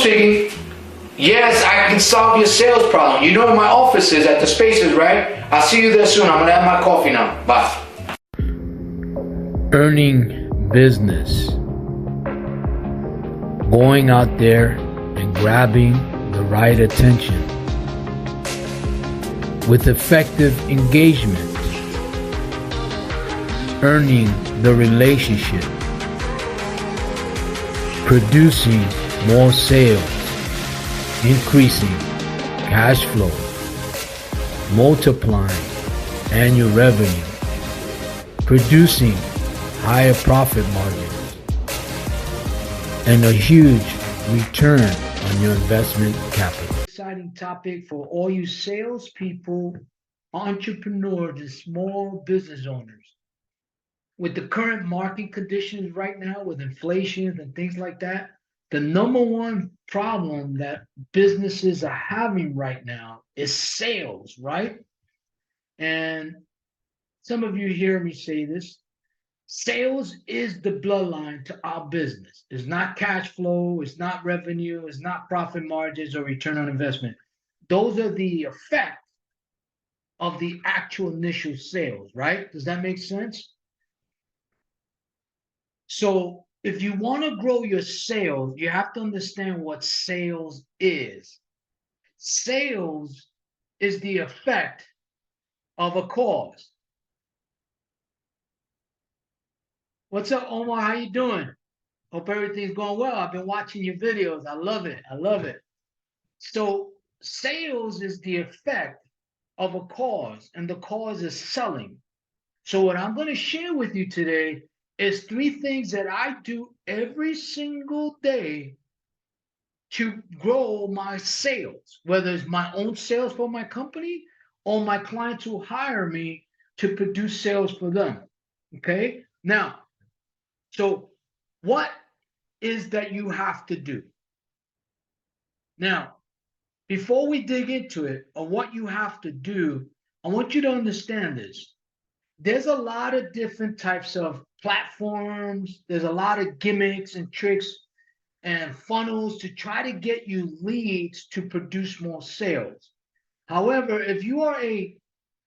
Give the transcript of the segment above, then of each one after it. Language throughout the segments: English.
speaking. Yes, I can solve your sales problem. You know where my office is at the Spaces, right? I'll see you there soon. I'm gonna have my coffee now. Bye. Earning business. Going out there and grabbing the right attention. With effective engagement. Earning the relationship. Producing more sales. Increasing cash flow. Multiplying annual revenue. Producing higher profit margins. And a huge return on your investment capital. Exciting topic for all you salespeople, entrepreneurs, and small business owners. With the current market conditions right now, with inflation and things like that, the number one problem that businesses are having right now is sales, right? And some of you hear me say this. Sales is the bloodline to our business. It's not cash flow, it's not revenue, it's not profit margins or return on investment. Those are the effect of the actual initial sales, right? Does that make sense? So if you want to grow your sales, you have to understand what sales is. Sales is the effect of a cause. What's up, Omar? How you doing? Hope everything's going well. I've been watching your videos. I love it. I love it. So sales is the effect of a cause, and the cause is selling. So what I'm going to share with you today is 3 things that I do every single day to grow my sales, whether it's my own sales for my company or my clients who hire me to produce sales for them. Okay? Now, so what is that you have to do? Now, before we dig into it, on what you have to do, I want you to understand this. There's a lot of different types of platforms. There's a lot of gimmicks and tricks and funnels to try to get you leads to produce more sales. However, if you are a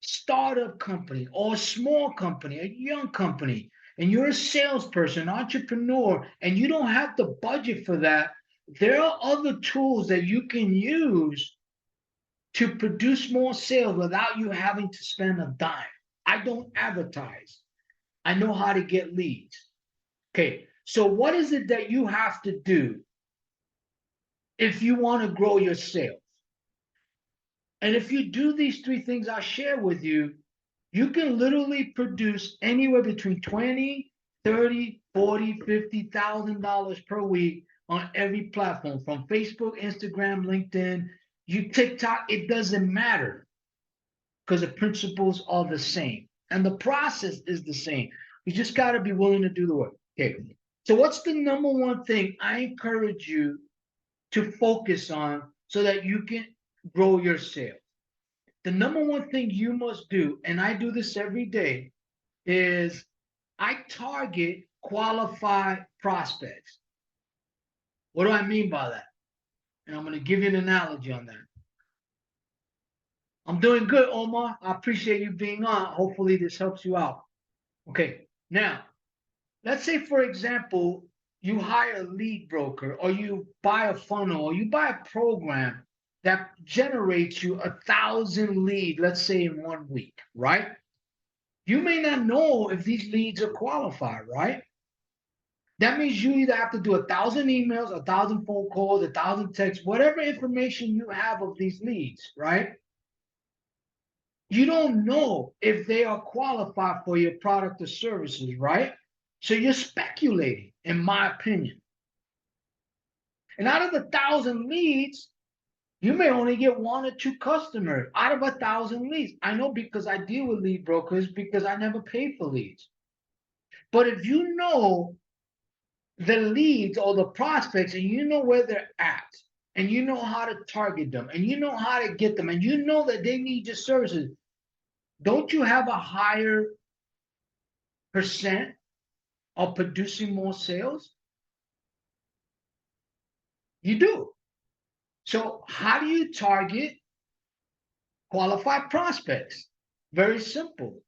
startup company or a small company, a young company, and you're a salesperson, entrepreneur, and you don't have the budget for that, there are other tools that you can use to produce more sales without you having to spend a dime. I don't advertise. I know how to get leads. Okay, so what is it that you have to do if you want to grow your sales? And if you do these 3 things I share with you, you can literally produce anywhere between $20, $30, $40, $50,000 per week on every platform, from Facebook, Instagram, LinkedIn, TikTok. It doesn't matter, because the principles are the same and the process is the same. You just got to be willing to do the work. Okay. So what's the number one thing I encourage you to focus on so that you can grow your sales? The number one thing you must do, and I do this every day, is I target qualified prospects. What do I mean by that? And I'm going to give you an analogy on that. I'm doing good, Omar. I appreciate you being on. Hopefully this helps you out. Okay, now, let's say, for example, you hire a lead broker, or you buy a funnel, or you buy a program that generates you 1,000 leads, let's say in 1 week, right? You may not know if these leads are qualified, right? That means you either have to do 1,000 emails, 1,000 phone calls, 1,000 texts, whatever information you have of these leads, right? You don't know if they are qualified for your product or services, right? So you're speculating, in my opinion. And out of the 1,000 leads, you may only get 1 or 2 customers out of 1,000 leads. I know, because I deal with lead brokers, because I never pay for leads. But if you know the leads or the prospects, and you know where they're at, and you know how to target them, and you know how to get them, and you know that they need your services, don't you have a higher percent of producing more sales? You do. So how do you target qualified prospects? Very simple.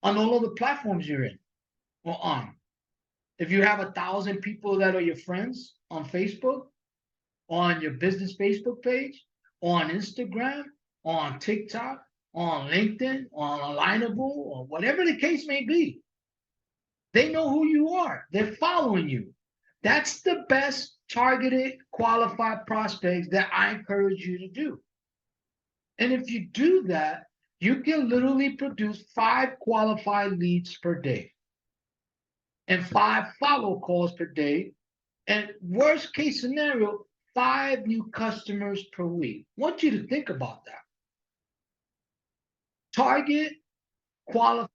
On all of the platforms you're in or on. If you have 1,000 people that are your friends on Facebook, on your business Facebook page, on Instagram, on TikTok, on LinkedIn, on Alignable, or whatever the case may be, they know who you are. They're following you. That's the best targeted, qualified prospects that I encourage you to do. And if you do that, you can literally produce 5 qualified leads per day and 5 follow calls per day. And worst case scenario, 5 new customers per week. I want you to think about that. Target, qualify.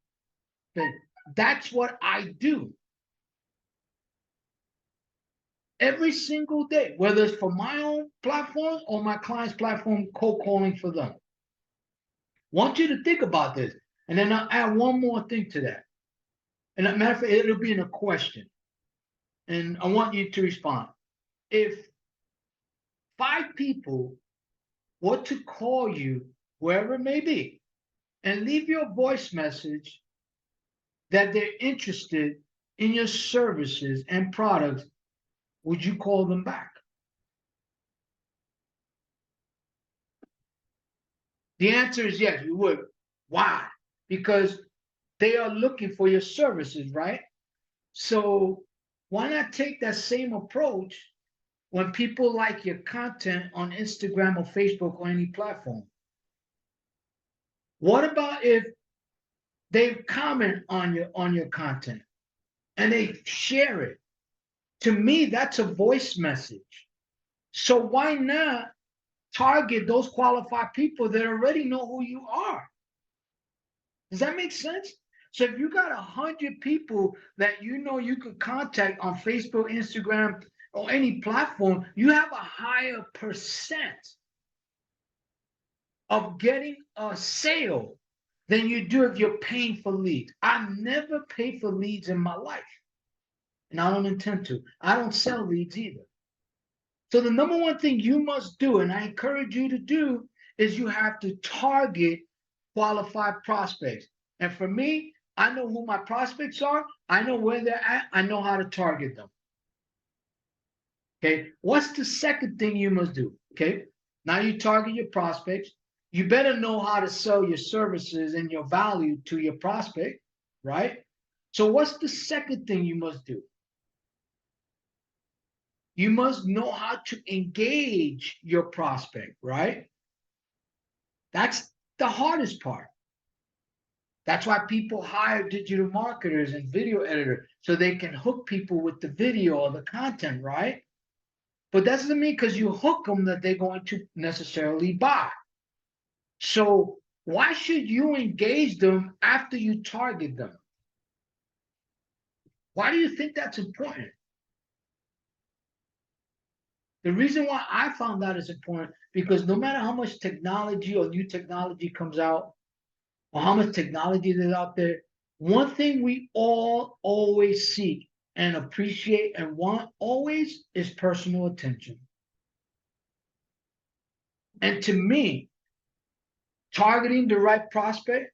That's what I do every single day, whether it's for my own platform or my client's platform, cold calling for them. Want you to think about this. And then I'll add one more thing to that. And as a matter of fact, it'll be in a question. And I want you to respond. If 5 people were to call you, wherever it may be, and leave you a voice message that they're interested in your services and products, would you call them back? The answer is yes, you would. Why? Because they are looking for your services, right? So why not take that same approach when people like your content on Instagram or Facebook or any platform? What about if they comment on your content and they share it? To me, that's a voice message. So why not target those qualified people that already know who you are? Does that make sense? So if you got 100 people that you know you could contact on Facebook, Instagram, or any platform, you have a higher percent of getting a sale than you do if you're paying for leads. I never paid for leads in my life, and I don't intend to. I don't sell leads either. So the number one thing you must do, and I encourage you to do, is you have to target qualified prospects. And for me, I know who my prospects are. I know where they're at. I know how to target them. Okay. What's the second thing you must do? Okay. Now you target your prospects. You better know how to sell your services and your value to your prospect, right? So what's the second thing you must do? You must know how to engage your prospect, right? That's the hardest part. That's why people hire digital marketers and video editors, so they can hook people with the video or the content, right? But that doesn't mean because you hook them that they're going to necessarily buy. So why should you engage them after you target them? Why do you think that's important? The reason why I found that is important, because no matter how much technology or new technology comes out, or how much technology is out there, one thing we all always seek and appreciate and want always is personal attention. And to me, targeting the right prospect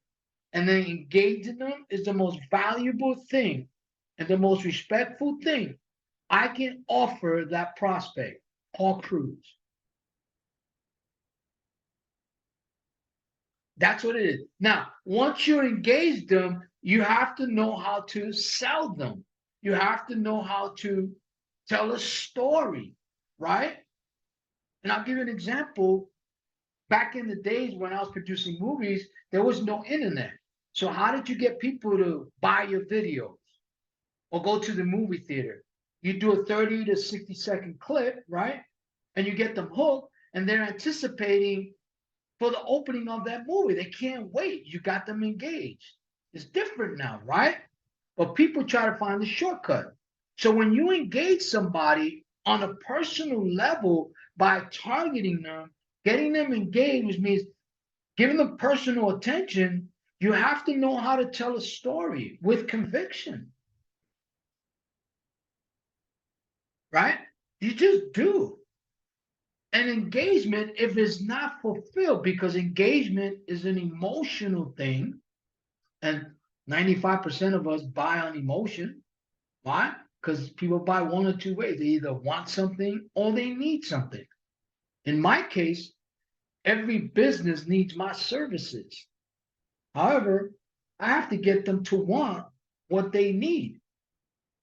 and then engaging them is the most valuable thing and the most respectful thing I can offer that prospect, Paul Cruz. That's what it is. Now, once you engage them, you have to know how to sell them. You have to know how to tell a story, right? And I'll give you an example. Back in the days when I was producing movies, there was no internet. So how did you get people to buy your videos or go to the movie theater? You do a 30 to 60-second clip, right? And you get them hooked, and they're anticipating for the opening of that movie. They can't wait. You got them engaged. It's different now, right? But people try to find the shortcut. So when you engage somebody on a personal level by targeting them, getting them engaged, which means giving them personal attention, you have to know how to tell a story with conviction. Right? You just do. And engagement, if it's not fulfilled, because engagement is an emotional thing, and 95% of us buy on emotion. Why? Because people buy one or two ways. They either want something or they need something. In my case, every business needs my services. However, I have to get them to want what they need.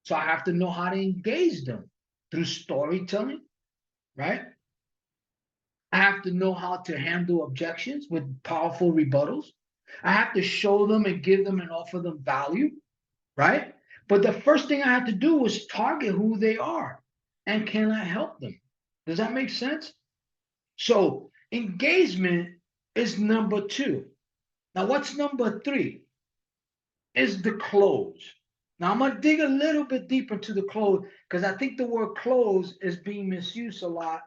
So I have to know how to engage them through storytelling, right? I have to know how to handle objections with powerful rebuttals. I have to show them and give them and offer them value, right? But the first thing I have to do is target who they are and can I help them? Does that make sense? So engagement is number two. Now, what's number three? Is the close. Now, I'm going to dig a little bit deeper into the close because I think the word close is being misused a lot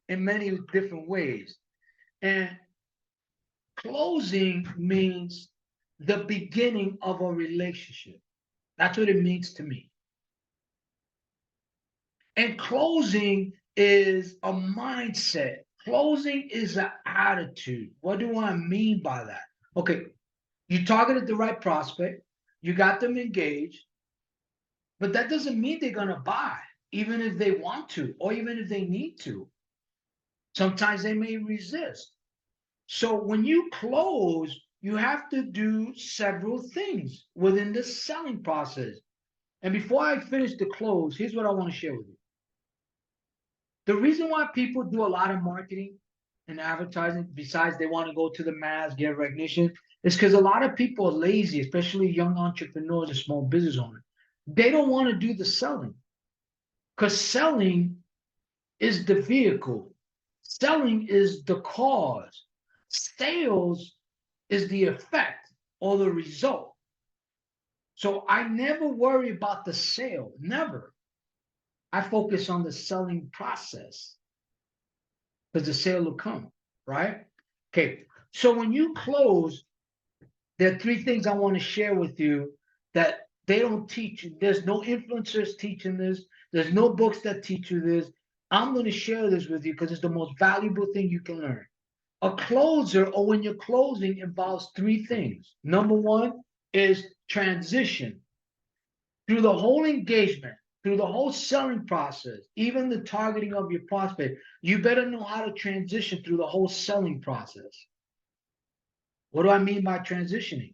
in many different ways. And closing means the beginning of a relationship. That's what it means to me. And closing is a mindset. Closing is an attitude. What do I mean by that? Okay, you targeted the right prospect, you got them engaged, but that doesn't mean they're going to buy, even if they want to, or even if they need to. Sometimes they may resist. So when you close, you have to do several things within the selling process. And before I finish the close, here's what I want to share with you. The reason why people do a lot of marketing and advertising, besides they want to go to the mass, get recognition, is because a lot of people are lazy, especially young entrepreneurs and small business owners. They don't want to do the selling because selling is the vehicle, selling is the cause, sales is the effect or the result. So I never worry about the sale, never. I focus on the selling process because the sale will come, right? Okay, so when you close, there are three things I want to share with you that they don't teach you. There's no influencers teaching this, there's no books that teach you this. I'm going to share this with you because it's the most valuable thing you can learn. A closer, or when you're closing, involves three things. Number one is transition. Through the whole engagement, through the whole selling process, even the targeting of your prospect, you better know how to transition through the whole selling process. What do I mean by transitioning?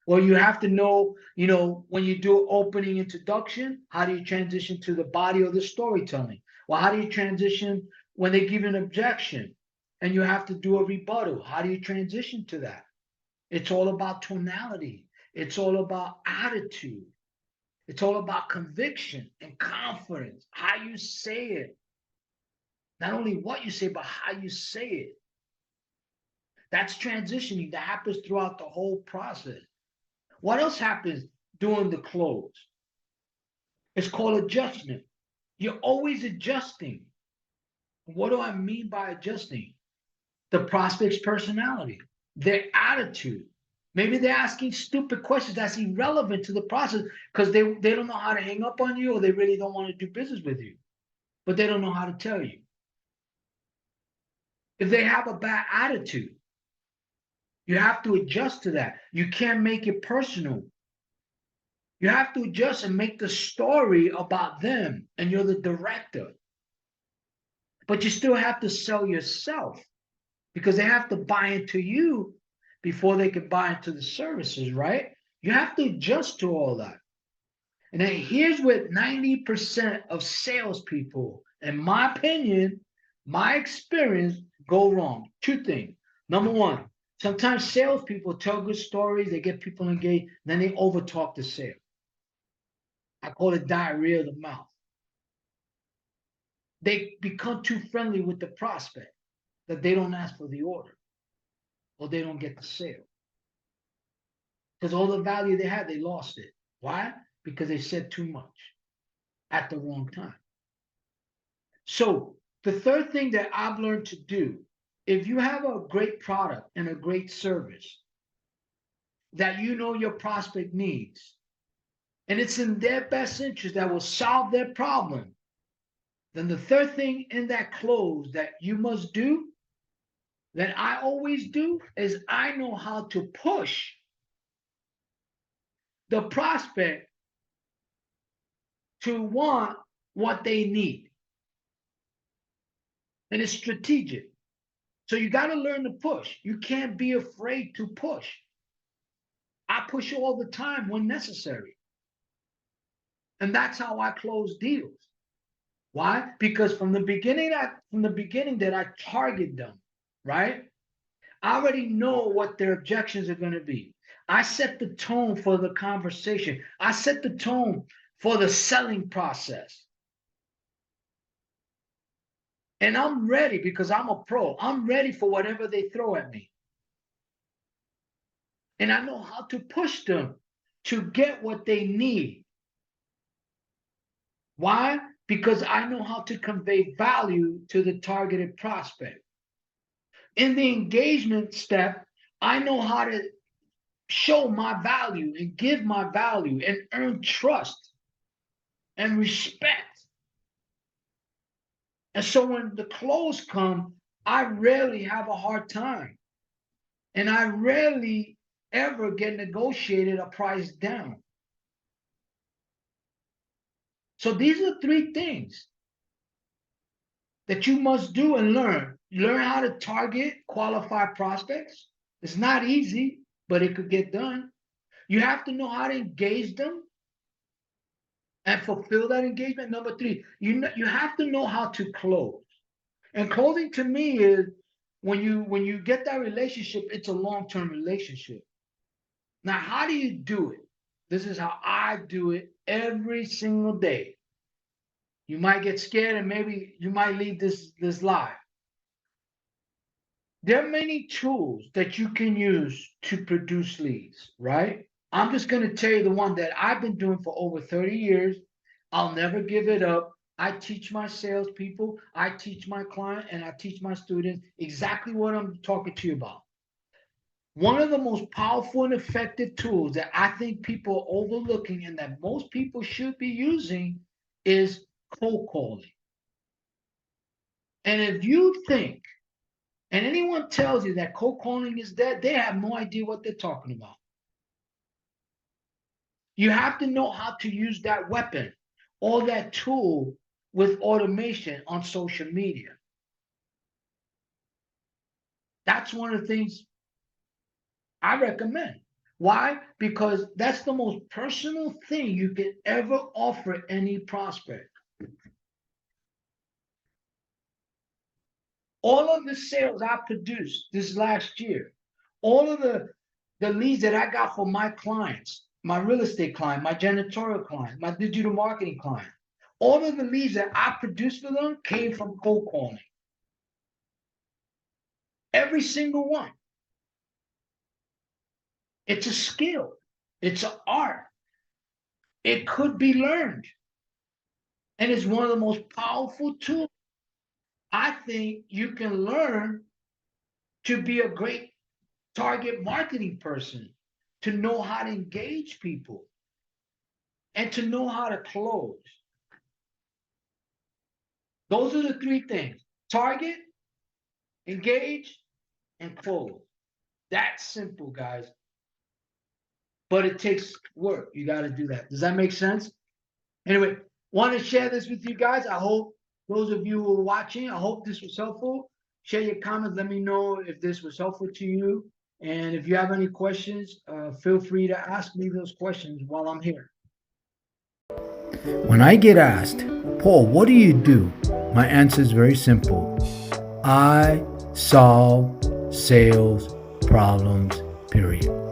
Well, you have to know, when you do opening introduction, how do you transition to the body of the storytelling? Well, how do you transition when they give an objection and you have to do a rebuttal? How do you transition to that? It's all about tonality. It's all about attitude. It's all about conviction and confidence, how you say it. Not only what you say, but how you say it. That's transitioning that happens throughout the whole process. What else happens during the close? It's called adjustment. You're always adjusting. What do I mean by adjusting? The prospect's personality, their attitude. Maybe they're asking stupid questions that's irrelevant to the process because they don't know how to hang up on you or they really don't want to do business with you, but they don't know how to tell you. If they have a bad attitude, you have to adjust to that. You can't make it personal. You have to adjust and make the story about them, and you're the director. But you still have to sell yourself because they have to buy into you before they can buy into the services, right? You have to adjust to all that. And then here's what 90% of salespeople, in my opinion, my experience, go wrong. Two things. Number one, sometimes salespeople tell good stories, they get people engaged, then they overtalk the sale. I call it diarrhea of the mouth. They become too friendly with the prospect that they don't ask for the order or they don't get the sale. Because all the value they had, they lost it. Why? Because they said too much at the wrong time. So the third thing that I've learned to do, if you have a great product and a great service that you know your prospect needs, and it's in their best interest that will solve their problem, Then the third thing in that close that you must do, that I always do, is I know how to push the prospect to want what they need. And it's strategic. So you got to learn to push. You can't be afraid to push. I push all the time when necessary. And that's how I close deals. Why? Because from the beginning that I target them, right? I already know what their objections are going to be. I set the tone for the conversation. I set the tone for the selling process. And I'm ready because I'm a pro. I'm ready for whatever they throw at me. And I know how to push them to get what they need. Why? Because I know how to convey value to the targeted prospect. In the engagement step, I know how to show my value and give my value and earn trust and respect. And so when the close come, I rarely have a hard time. And I rarely ever get negotiated a price down. So these are three things that you must do and learn. Learn how to target qualified prospects. It's not easy, but it could get done. You have to know how to engage them and fulfill that engagement. Number three, you have to know how to close. And closing to me is when you get that relationship, it's a long-term relationship. Now, how do you do it? This is how I do it every single day. You might get scared and maybe you might leave this live. There are many tools that you can use to produce leads, right? I'm just going to tell you the one that I've been doing for over 30 years. I'll never give it up. I teach my salespeople, I teach my client, and I teach my students exactly what I'm talking to you about. One of the most powerful and effective tools that I think people are overlooking and that most people should be using is cold calling. And if you think, and anyone tells you that cold calling is dead, they have no idea what they're talking about. You have to know how to use that weapon or that tool with automation on social media. That's one of the things I recommend. Why? Because that's the most personal thing you can ever offer any prospect. All of the sales I produced this last year, all of the leads that I got for my clients, my real estate client, my janitorial client, my digital marketing client, all of the leads that I produced for them came from cold calling. Every single one. It's a skill. It's an art. It could be learned. And it's one of the most powerful tools I think you can learn to be a great target marketing person, to know how to engage people, and to know how to close. Those are the three things: target, engage, and close. That's simple, guys. But it takes work. You got to do that. Does that make sense? Anyway, want to share this with you guys. I hope those of you who are watching, I hope this was helpful. Share your comments. Let me know if this was helpful to you. And if you have any questions, feel free to ask me those questions while I'm here. When I get asked, Paul, what do you do? My answer is very simple. I solve sales problems, period.